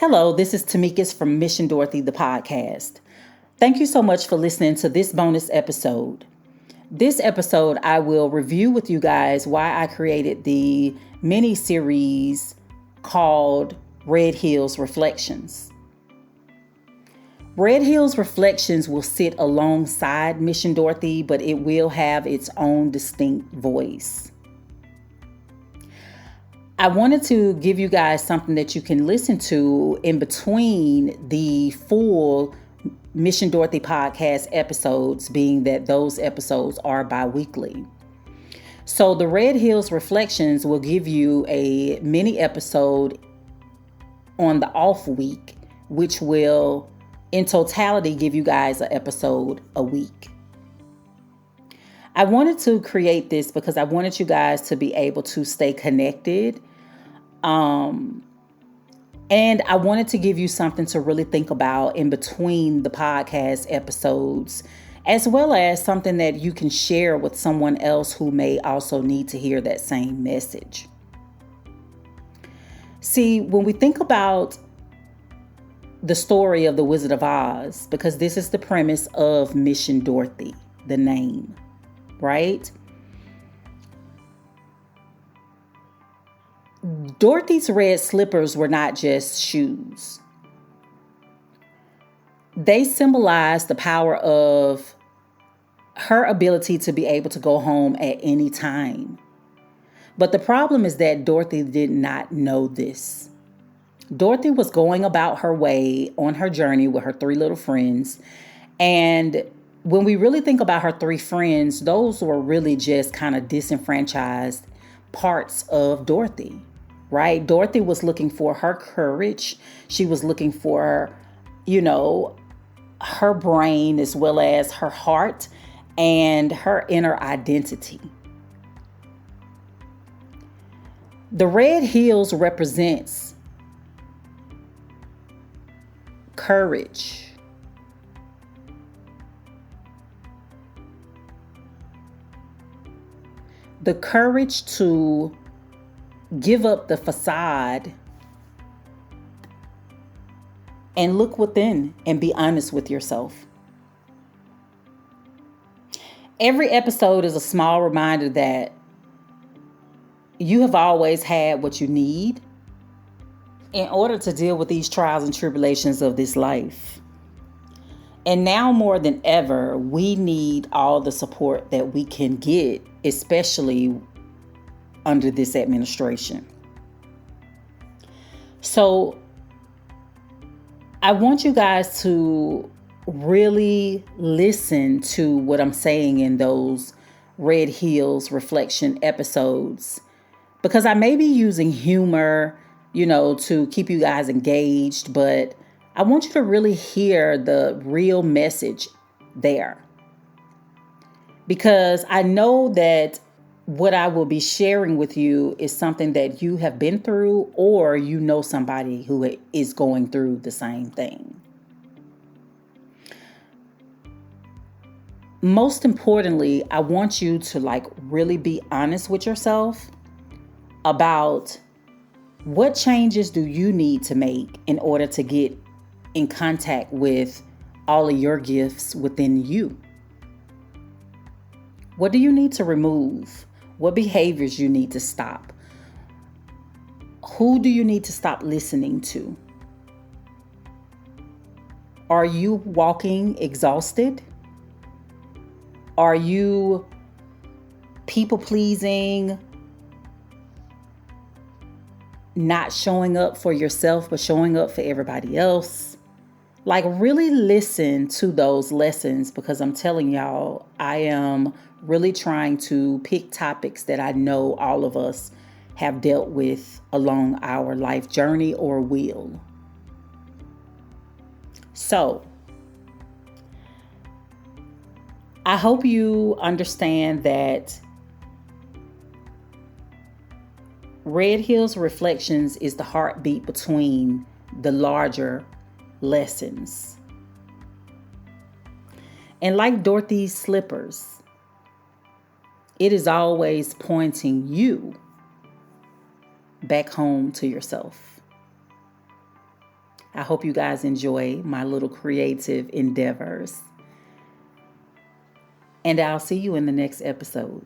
Hello, this is Tamika's from Mission Dorothy, the podcast. Thank you so much for listening to this bonus episode. This episode, I will review with you guys why I created the mini series called Red Hills Reflections. Red Hills Reflections will sit alongside Mission Dorothy, but it will have its own distinct voice. I wanted to give you guys something that you can listen to in between the full Mission Dorothy podcast episodes, being that those episodes are bi-weekly. So the Red Hills Reflections will give you a mini episode on the off week, which will in totality give you guys an episode a week. I wanted to create this because I wanted you guys to be able to stay connected. And I wanted to give you something to really think about in between the podcast episodes, as well as something that you can share with someone else who may also need to hear that same message. See, when we think about the story of the Wizard of Oz, because this is the premise of Mission Dorothy, the name, right? Dorothy's red slippers were not just shoes. They symbolized the power of her ability to be able to go home at any time. But the problem is that Dorothy did not know this. Dorothy was going about her way on her journey with her three little friends. And when we really think about her three friends, those were really just kind of disenfranchised parts of Dorothy. Right? Dorothy was looking for her courage. She was looking for, her brain as well as her heart and her inner identity. The red hills represents courage. The courage to give up the facade and look within and be honest with yourself. Every episode is a small reminder that you have always had what you need in order to deal with these trials and tribulations of this life. And now more than ever, we need all the support that we can get, especially under this administration. So I want you guys to really listen to what I'm saying in those Red Hills reflection episodes, because I may be using humor, to keep you guys engaged, but I want you to really hear the real message there. Because I know that what I will be sharing with you is something that you have been through, or somebody who is going through the same thing. Most importantly, I want you to really be honest with yourself about what changes do you need to make in order to get in contact with all of your gifts within you. What do you need to remove? What behaviors you need to stop? Who do you need to stop listening to? Are you walking exhausted? Are you people pleasing? Not showing up for yourself, but showing up for everybody else? Really listen to those lessons, because I'm telling y'all, I am really trying to pick topics that I know all of us have dealt with along our life journey or will. So, I hope you understand that Red Hills Reflections is the heartbeat between the larger lessons. And like Dorothy's slippers, it is always pointing you back home to yourself. I hope you guys enjoy my little creative endeavors. And I'll see you in the next episode.